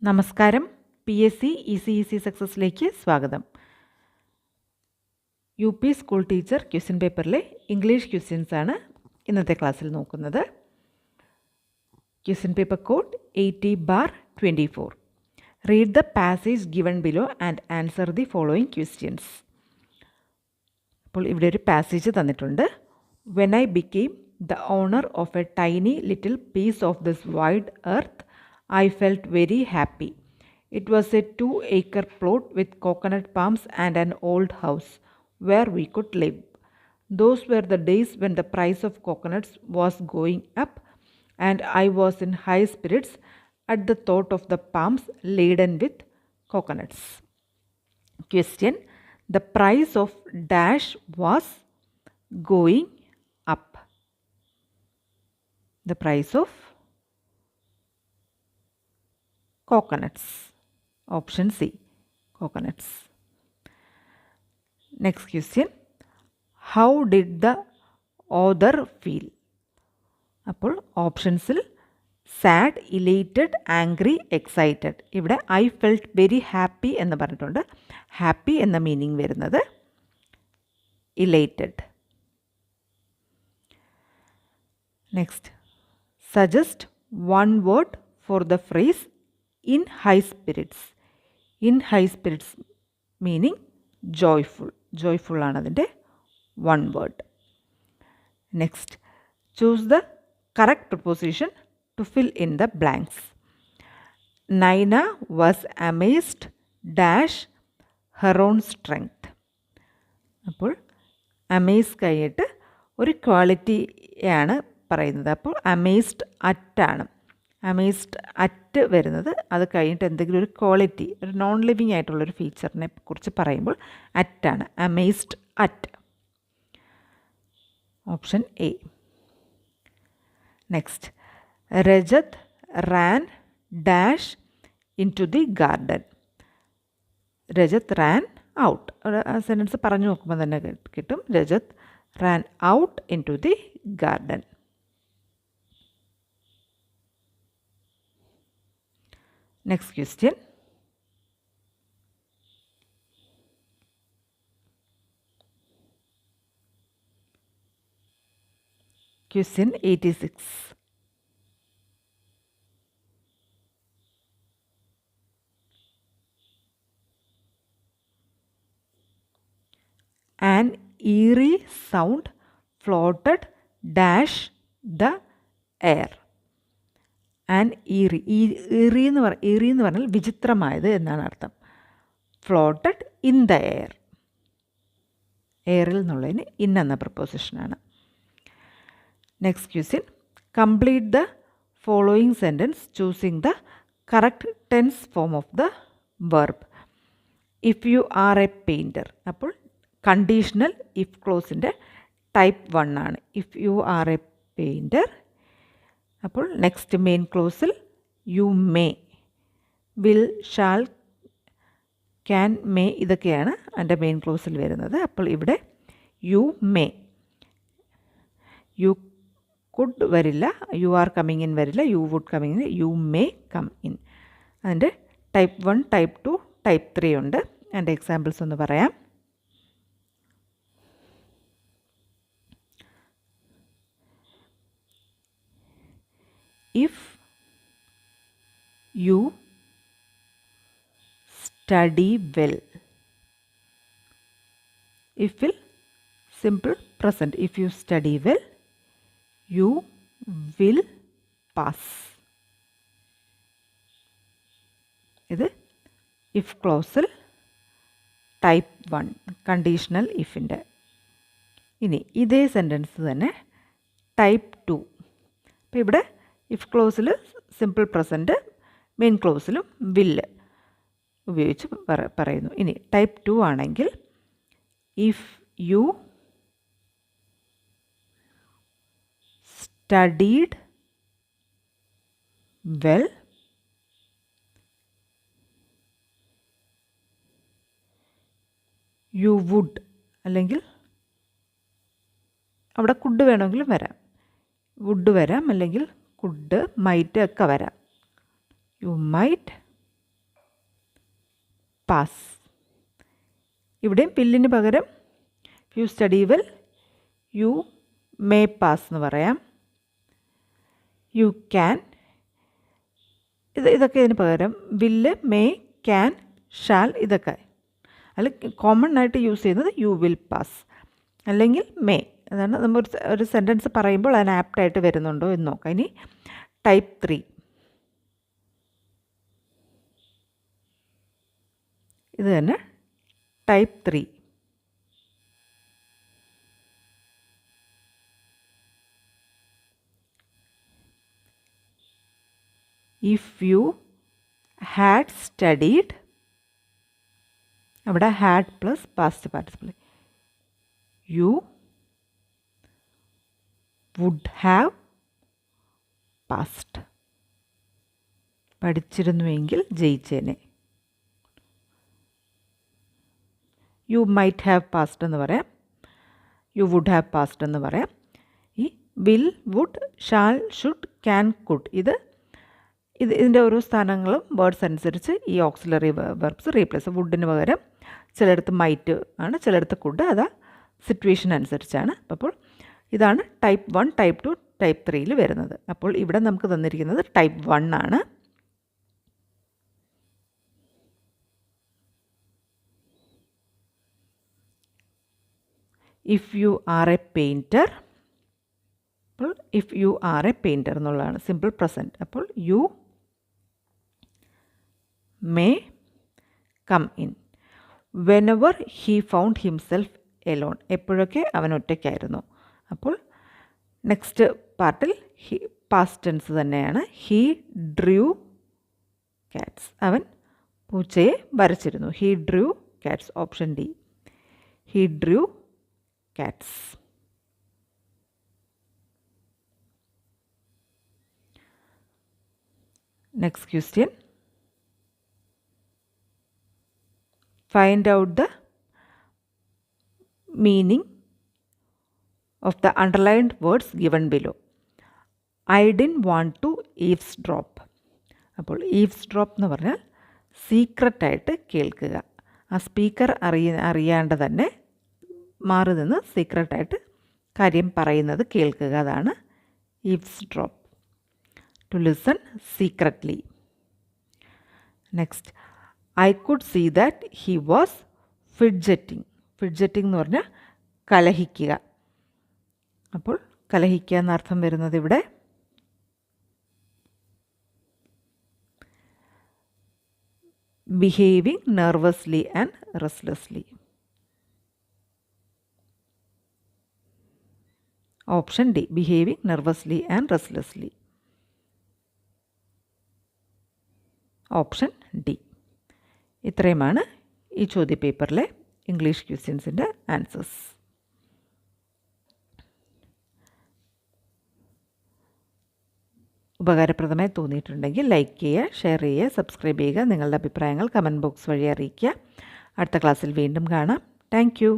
നമസ്കാരം. PSC ECEC സക്സസിലേക്ക് സ്വാഗതം. UP സ്കൂൾ ടീച്ചർ ക്വസ്റ്റ്യൻ പേപ്പറിലെ ഇംഗ്ലീഷ് ക്വസ്റ്റ്യൻസ് ആണ് ഇന്നത്തെ ക്ലാസ്സിൽ നോക്കുന്നത്. Question paper code 80/24. Read the passage given below and answer the following questions. അപ്പോൾ ഇവിടെ ഒരു പാസേജ് തന്നിട്ടുണ്ട്. When I became the owner of a tiny little piece of this wide earth, I felt very happy. It was a 2-acre plot with coconut palms and an old house where we could live. Those were the days when the price of coconuts was going up, and I was in high spirits at the thought of the palms laden with coconuts. Question: the price of dash was going up. The price of coconuts. Option C, coconuts. Next question. How did the author feel? അപ്പോൾ ഓപ്ഷൻസിൽ sad, ഇലേറ്റഡ്, angry, excited. ഇവിടെ I felt very happy എന്ന് പറഞ്ഞിട്ടുണ്ട്. Happy എന്ന meaning വരുന്നത് ഇലേറ്റഡ്. Next, suggest one word for the phrase in high spirits. In high spirits meaning joyful. Joyful ആണ് അതിൻ്റെ one word. Next, choose the correct preposition to fill in the blanks. Naina was amazed dash her own strength. അപ്പോൾ amazed കഴിഞ്ഞിട്ട് ഒരു ക്വാളിറ്റിയാണ് പറയുന്നത്. അപ്പോൾ amazed at ആണ്. Amazed at വരുന്നത് അത് കഴിഞ്ഞിട്ട് എന്തെങ്കിലും ഒരു ക്വാളിറ്റി, ഒരു നോൺ ലിവിങ് ആയിട്ടുള്ളൊരു ഫീച്ചറിനെ കുറിച്ച് പറയുമ്പോൾ അറ്റാണ്. Amazed at. Option A. Next, Rajat ran dash into the garden. Rajat ran out. Sentence പറഞ്ഞു നോക്കുമ്പോൾ തന്നെ കിട്ടും. Rajat ran out into the garden. Next question. Question 86. An eerie sound floated dash the air. And eerie എന്ന് പറഞ്ഞാൽ വിചിത്രമായത് എന്നാണ് അർത്ഥം. Floated in the air. എയറിൽ എന്നുള്ളതിന് ഇൻ എന്ന പ്രപ്പോസിഷനാണ്. Next question. Complete the following sentence choosing the correct tense form of the verb. If you are a painter. അപ്പോൾ കണ്ടീഷണൽ ഇഫ് ക്ലോസിൻ്റെ ടൈപ്പ് 1 ആണ്. If you are a painter. അപ്പോൾ next main ക്ലോസിൽ you may, will, shall, can, may ഇതൊക്കെയാണ് എൻ്റെ main ക്ലോസിൽ വരുന്നത്. അപ്പോൾ ഇവിടെ യു മേ. യു കുഡ് വരില്ല, യു ആർ കമ്മിങ് ഇൻ വരില്ല, you would coming in, you may come in. അതിൻ്റെ ടൈപ്പ് 1, ടൈപ്പ് 2, ടൈപ്പ് 3 ഉണ്ട്. എൻ്റെ എക്സാമ്പിൾസ് ഒന്ന് പറയാം. If you study well. If will simple present. If you study well, you will pass. ഇത് if ക്ലോസിൽ type 1 conditional ഇഫിൻ്റെ. ഇനി ഇതേ സെൻറ്റൻസ് തന്നെ ടൈപ്പ് 2. അപ്പോൾ ഇവിടെ ഇഫ് ക്ലോസിൽ സിമ്പിൾ പ്രസൻറ്റ്, മെയിൻ ക്ലോസിലും വില്ല് ഉപയോഗിച്ച് പറയുന്നു. ഇനി ടൈപ്പ് 2 ആണെങ്കിൽ if you studied well, you would, അല്ലെങ്കിൽ അവിടെ കുഡ് വേണമെങ്കിലും വരാം. വുഡ് വരാം, അല്ലെങ്കിൽ കുഡ്, മൈറ്റ് ഒക്കെ വരാം. You might pass. ഇവിടെയും വില്ലിന് പകരം you study well, you may pass എന്ന് പറയാം. യു ക്യാൻ, ഇതൊക്കെ ഇതിന് പകരം വില്ല്, മേ, ക്യാൻ, ഷാൽ ഇതൊക്കെ. അതിൽ കോമൺ ആയിട്ട് യൂസ് ചെയ്യുന്നത് യു വിൽ പാസ് അല്ലെങ്കിൽ മേ. അതാണ് നമ്മൾ ഒരു സെൻറ്റൻസ് പറയുമ്പോൾ അതിന് ആപ്റ്റായിട്ട് വരുന്നുണ്ടോ എന്ന് നോക്കാം. ഇനി ടൈപ്പ് 3. ഇത് തന്നെ type 3. If you had studied, അവിടെ had plus past participle. You would have passed. പഠിച്ചിരുന്നുവെങ്കിൽ ജയിച്ചേനെ. യു മൈറ്റ് ഹാവ് പാസ്റ്റ് എന്ന് പറയാം, യു വുഡ് ഹാവ് പാസ്റ്റ് എന്ന് പറയാം. ഈ will, would, shall, should, can, could ഇതിൻ്റെ ഓരോ സ്ഥാനങ്ങളും വേർഡ്സ് അനുസരിച്ച് ഈ ഓക്സിലറി വെർബ്സ് റീപ്ലേസ്. വുഡിന് പകരം ചിലയിടത്ത് മൈറ്റ് ആണ്, ചിലയിടത്ത് കുഡ്. അത് സിറ്റുവേഷൻ അനുസരിച്ചാണ്. അപ്പോൾ ഇതാണ് ടൈപ്പ് 1, ടൈപ്പ് 2, ടൈപ്പ് 3 വരുന്നത്. അപ്പോൾ ഇവിടെ നമുക്ക് തന്നിരിക്കുന്നത് ടൈപ്പ് 1 ആണ്. If you are a painter, അപ്പോൾ if you are a painter എന്നുള്ളതാണ് സിമ്പിൾ പ്രസൻറ്റ്. അപ്പോൾ you may come in. Whenever he found himself alone, എപ്പോഴൊക്കെ അവൻ ഒറ്റയ്ക്കായിരുന്നു. അപ്പോൾ നെക്സ്റ്റ് പാർട്ടിൽ പാസ്റ്റ് ടെൻസ് തന്നെയാണ്. ഹീ ഡ്രൂ കാറ്റ്സ്, അവൻ പൂച്ചയെ വരച്ചിരുന്നു. He drew cats, option D. He drew cats. Next question. Find out the meaning of the underlined words given below. I didn't want to eavesdrop. അപ്പോൾ eavesdrop എന്ന് പറഞ്ഞാൽ സീക്രട്ടായിട്ട് കേൾക്കുക. ആ speaker അറിയാണ്ട് തന്നെ മാറി നിന്ന് സീക്രട്ടായിട്ട് കാര്യം പറയുന്നത് കേൾക്കുക. അതാണ് eavesdrop. To listen secretly. Next. I could see that he was fidgeting. Fidgeting എന്ന് പറഞ്ഞാൽ കലഹിക്കുക. അപ്പോൾ കലഹിക്കുക എന്നർത്ഥം വരുന്നത് ഇവിടെ behaving nervously and restlessly. Option D, behaving nervously and restlessly. Option D. ഇത്രയുമാണ് ഈ ചോദ്യപേപ്പറിലെ ഇംഗ്ലീഷ് ക്വസ്റ്റ്യൻസിൻ്റെ ആൻസേഴ്സ്. ഉപകാരപ്രദമായി തോന്നിയിട്ടുണ്ടെങ്കിൽ ലൈക്ക് ചെയ്യുക, ഷെയർ ചെയ്യുക, സബ്സ്ക്രൈബ് ചെയ്യുക. നിങ്ങളുടെ അഭിപ്രായങ്ങൾ കമൻറ്റ് ബോക്സ് വഴി അറിയിക്കുക. അടുത്ത ക്ലാസ്സിൽ വീണ്ടും കാണാം. Thank you.